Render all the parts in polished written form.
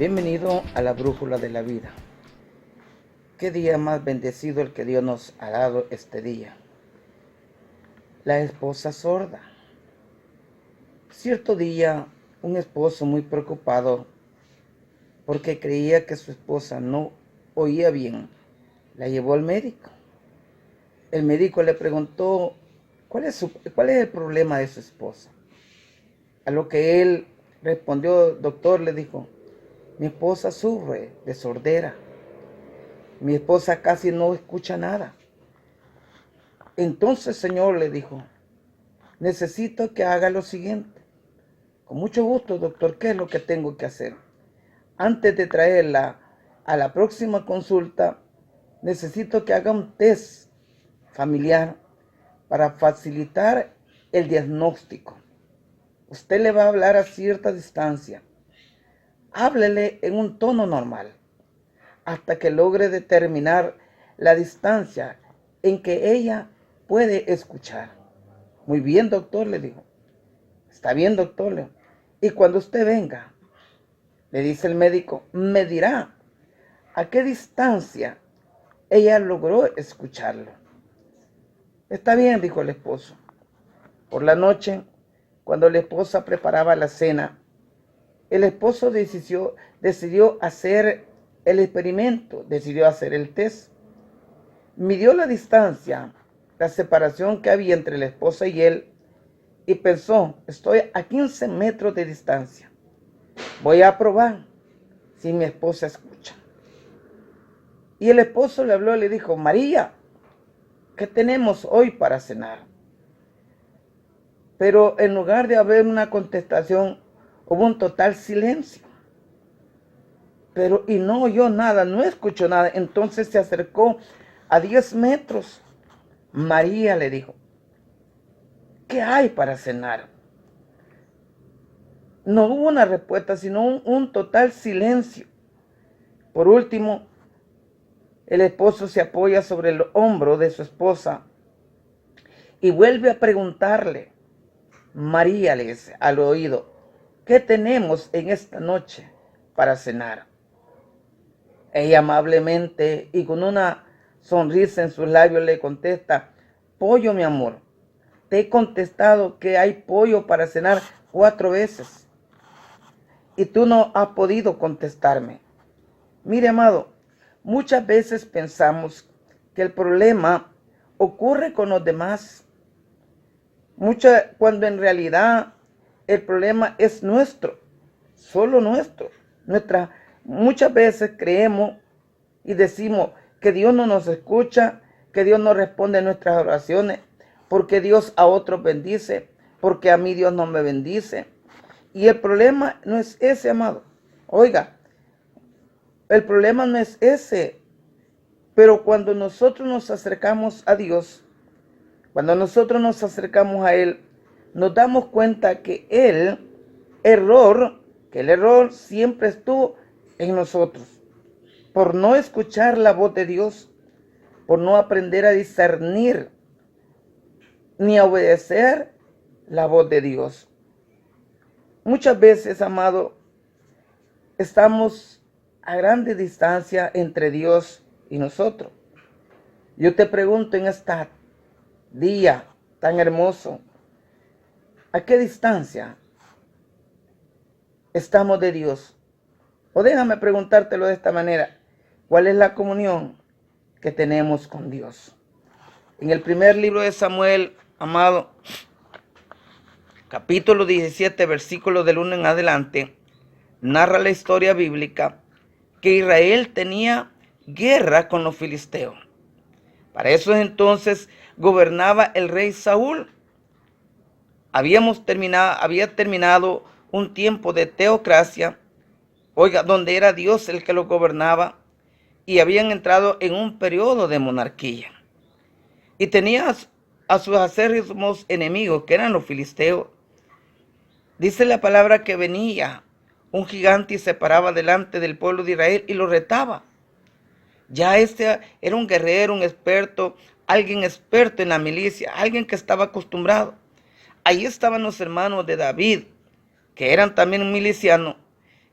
Bienvenido a la brújula de la vida. Qué día más bendecido el que Dios nos ha dado este día. La esposa sorda. Cierto día, un esposo muy preocupado porque creía que su esposa no oía bien, la llevó al médico. El médico le preguntó cuál es el problema de su esposa. A lo que él respondió, doctor, le dijo, mi esposa sufre de sordera. Mi esposa casi no escucha nada. Entonces, señor, le dijo, necesito que haga lo siguiente. Con mucho gusto, doctor, ¿qué es lo que tengo que hacer? Antes de traerla a la próxima consulta, necesito que haga un test familiar para facilitar el diagnóstico. Usted le va a hablar a cierta distancia. Háblele en un tono normal hasta que logre determinar la distancia en que ella puede escuchar. Muy bien, doctor, le dijo. Está bien, doctor. Y cuando usted venga, le dice el médico, me dirá a qué distancia ella logró escucharlo. Está bien, dijo el esposo. Por la noche, cuando la esposa preparaba la cena, el esposo decidió hacer el experimento, decidió hacer el test. Midió la distancia, la separación que había entre la esposa y él, y pensó, estoy a 15 metros de distancia. Voy a probar si mi esposa escucha. Y el esposo le habló y le dijo, María, ¿qué tenemos hoy para cenar? Pero en lugar de haber una contestación, hubo un total silencio. Y no oyó nada, no escuchó nada. Entonces se acercó a 10 metros. María le dijo, ¿qué hay para cenar? No hubo una respuesta, sino un total silencio. Por último, el esposo se apoya sobre el hombro de su esposa y vuelve a preguntarle. María le dice al oído, ¿qué tenemos en esta noche para cenar? Ella amablemente y con una sonrisa en sus labios le contesta, pollo, mi amor. Te he contestado que hay pollo para cenar 4 veces. Y tú no has podido contestarme. Mire, amado, muchas veces pensamos que el problema ocurre con los demás. Cuando en realidad el problema es nuestro, solo nuestro. Muchas veces creemos y decimos que Dios no nos escucha, que Dios no responde a nuestras oraciones, porque Dios a otros bendice, porque a mí Dios no me bendice. Y el problema no es ese, amado. Oiga, el problema no es ese. Pero cuando nosotros nos acercamos a Dios, cuando nosotros nos acercamos a Él, nos damos cuenta que el error siempre estuvo en nosotros. Por no escuchar la voz de Dios, por no aprender a discernir ni a obedecer la voz de Dios. Muchas veces, amado, estamos a grande distancia entre Dios y nosotros. Yo te pregunto en este día tan hermoso, ¿a qué distancia estamos de Dios? O déjame preguntártelo de esta manera, ¿cuál es la comunión que tenemos con Dios? En el primer libro de Samuel, amado, capítulo 17, versículos del 1 en adelante, narra la historia bíblica que Israel tenía guerra con los filisteos. Para eso entonces gobernaba el rey Saúl. Había terminado un tiempo de teocracia, donde era Dios el que lo gobernaba, y habían entrado en un periodo de monarquía. Y tenía a sus acérrimos enemigos, que eran los filisteos. Dice la palabra que venía un gigante y se paraba delante del pueblo de Israel y lo retaba. Ya este era un guerrero, un experto, alguien experto en la milicia, alguien que estaba acostumbrado. Ahí estaban los hermanos de David, que eran también milicianos,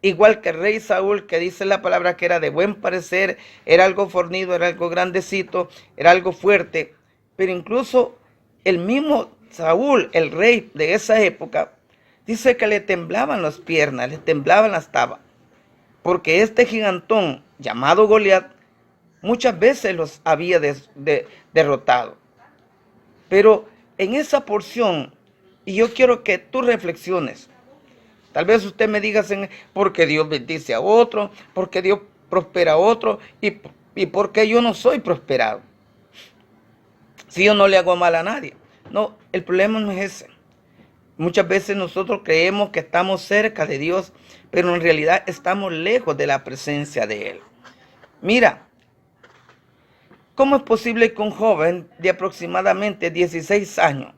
igual que el rey Saúl, que dice la palabra que era de buen parecer, era algo fornido, era algo grandecito, era algo fuerte, pero incluso el mismo Saúl, el rey de esa época, dice que le temblaban las piernas, le temblaban las tabas, porque este gigantón llamado Goliat muchas veces los había derrotado. Pero en esa porción, y yo quiero que tú reflexiones, tal vez usted me diga, porque Dios bendice a otro, porque Dios prospera a otro, y porque yo no soy prosperado, si yo no le hago mal a nadie. No, el problema no es ese. Muchas veces nosotros creemos que estamos cerca de Dios, pero en realidad estamos lejos de la presencia de Él. Mira, ¿cómo es posible que un joven de aproximadamente 16 años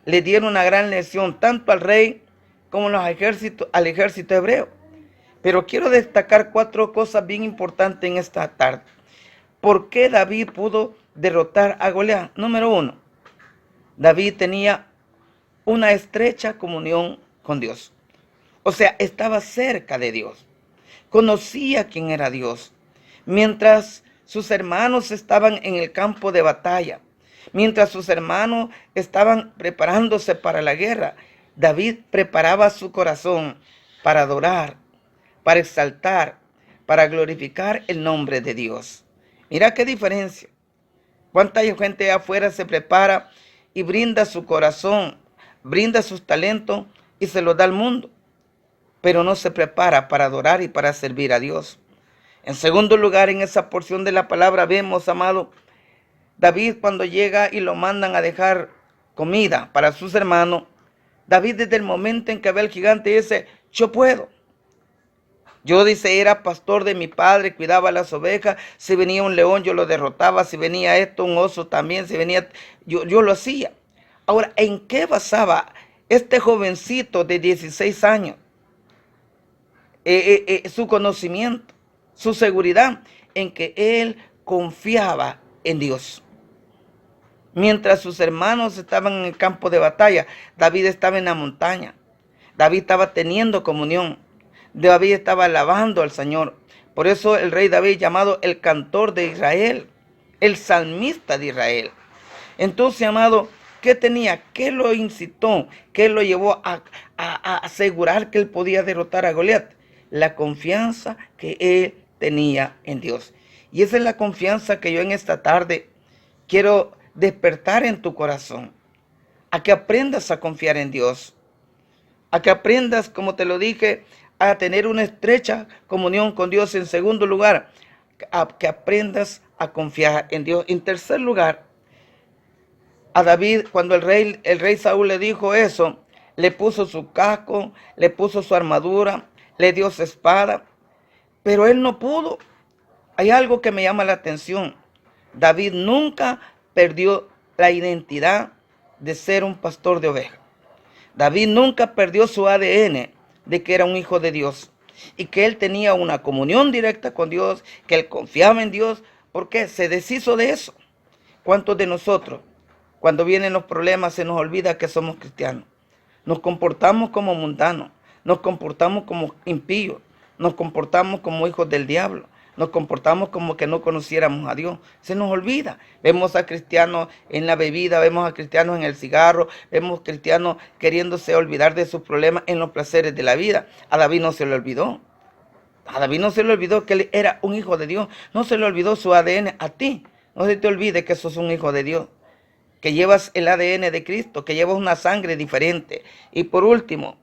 le diera una gran lección tanto al rey como al ejército hebreo? Pero quiero destacar 4 cosas bien importantes en esta tarde. ¿Por qué David pudo derrotar a Goliat? Número 1, David tenía una estrecha comunión con Dios. O sea, estaba cerca de Dios. Conocía quién era Dios. Mientras sus hermanos estaban en el campo de batalla, mientras sus hermanos estaban preparándose para la guerra, David preparaba su corazón para adorar, para exaltar, para glorificar el nombre de Dios. Mira qué diferencia. Cuánta gente afuera se prepara y brinda su corazón, brinda sus talentos y se los da al mundo, pero no se prepara para adorar y para servir a Dios. En segundo lugar, en esa porción de la palabra vemos, amado, David cuando llega y lo mandan a dejar comida para sus hermanos, David desde el momento en que ve al gigante dice, yo puedo. Yo, dice, era pastor de mi padre, cuidaba las ovejas, si venía un león yo lo derrotaba, si venía un oso también, si venía, yo lo hacía. Ahora, ¿en qué basaba este jovencito de 16 años su conocimiento, su seguridad? En que él confiaba en Dios. Mientras sus hermanos estaban en el campo de batalla, David estaba en la montaña. David estaba teniendo comunión. David estaba alabando al Señor. Por eso el rey David, llamado el cantor de Israel, el salmista de Israel. Entonces, amado, ¿qué tenía? ¿Qué lo incitó? ¿Qué lo llevó a asegurar que él podía derrotar a Goliat? La confianza que él tenía en Dios. Y esa es la confianza que yo en esta tarde quiero despertar en tu corazón. A que aprendas a confiar en Dios. A que aprendas, como te lo dije, a tener una estrecha comunión con Dios. En segundo lugar, a que aprendas a confiar en Dios. En tercer lugar, a David, cuando el rey Saúl le dijo eso, le puso su casco, le puso su armadura, le dio su espada, pero él no pudo. Hay algo que me llama la atención. David nunca perdió la identidad de ser un pastor de ovejas. David nunca perdió su ADN de que era un hijo de Dios y que él tenía una comunión directa con Dios, que él confiaba en Dios, porque se deshizo de eso. ¿Cuántos de nosotros, cuando vienen los problemas, se nos olvida que somos cristianos? Nos comportamos como mundanos, nos comportamos como impíos, nos comportamos como hijos del diablo, nos comportamos como que no conociéramos a Dios. Se nos olvida. Vemos a cristianos en la bebida, vemos a cristianos en el cigarro, vemos cristianos queriéndose olvidar de sus problemas en los placeres de la vida. A David no se le olvidó. A David no se le olvidó que él era un hijo de Dios. No se le olvidó su ADN. A ti no se te olvide que sos un hijo de Dios, que llevas el ADN de Cristo, que llevas una sangre diferente. Y por último,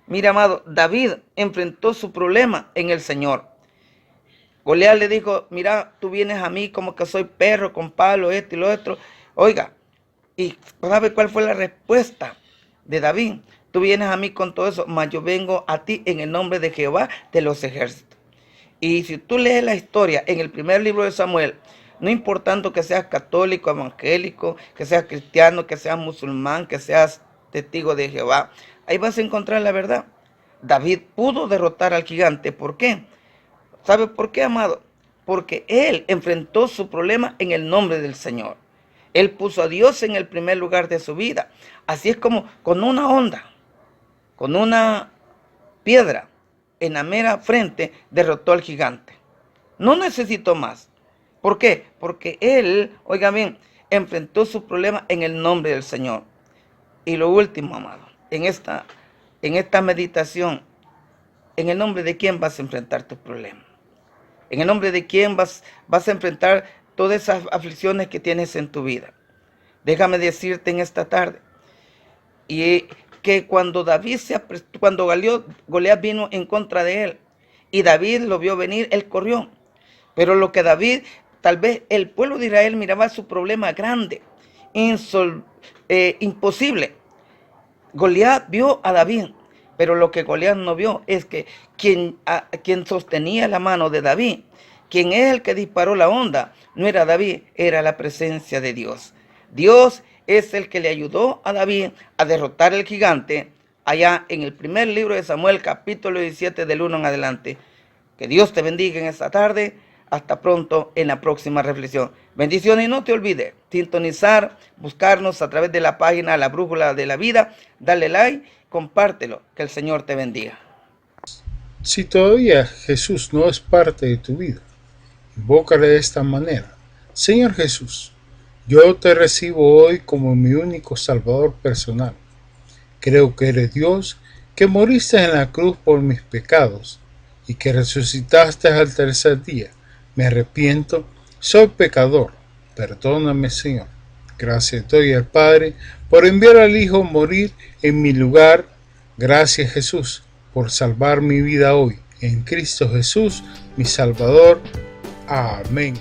mira, amado, David enfrentó su problema en el Señor. Goliat le dijo, mira, tú vienes a mí como que soy perro con palo, esto y lo otro. Oiga, ¿y sabe cuál fue la respuesta de David? Tú vienes a mí con todo eso, mas yo vengo a ti en el nombre de Jehová de los ejércitos. Y si tú lees la historia en el primer libro de Samuel, no importando que seas católico, evangélico, que seas cristiano, que seas musulmán, que seas testigo de Jehová, ahí vas a encontrar la verdad. David pudo derrotar al gigante. ¿Por qué? ¿Sabe por qué, amado? Porque él enfrentó su problema en el nombre del Señor. Él puso a Dios en el primer lugar de su vida. Así es como con una onda, con una piedra, en la mera frente derrotó al gigante. No necesitó más. ¿Por qué? Porque él, oiga bien, enfrentó su problema en el nombre del Señor. Y lo último, amado, en esta meditación, ¿en el nombre de quién vas a enfrentar tu problema? ¿En el nombre de quién vas a enfrentar todas esas aflicciones que tienes en tu vida? Déjame decirte en esta tarde y que cuando Goliat vino en contra de él y David lo vio venir, él corrió. Pero lo que David, tal vez el pueblo de Israel miraba su problema grande, imposible. Goliat vio a David, pero lo que Goliat no vio es que quien sostenía la mano de David, quien es el que disparó la onda, no era David, era la presencia de Dios. Dios es el que le ayudó a David a derrotar al gigante allá en el primer libro de Samuel, capítulo 17, del 1 en adelante. Que Dios te bendiga en esta tarde. Hasta pronto en la próxima reflexión. Bendiciones y no te olvides sintonizar, buscarnos a través de la página La Brújula de la Vida. Dale like, compártelo. Que el Señor te bendiga. Si todavía Jesús no es parte de tu vida, invócale de esta manera: Señor Jesús, yo te recibo hoy como mi único Salvador personal. Creo que eres Dios, que moriste en la cruz por mis pecados y que resucitaste al tercer día. Me arrepiento, soy pecador. Perdóname, Señor. Gracias doy al Padre por enviar al Hijo a morir en mi lugar. Gracias, Jesús, por salvar mi vida hoy. En Cristo Jesús, mi Salvador. Amén.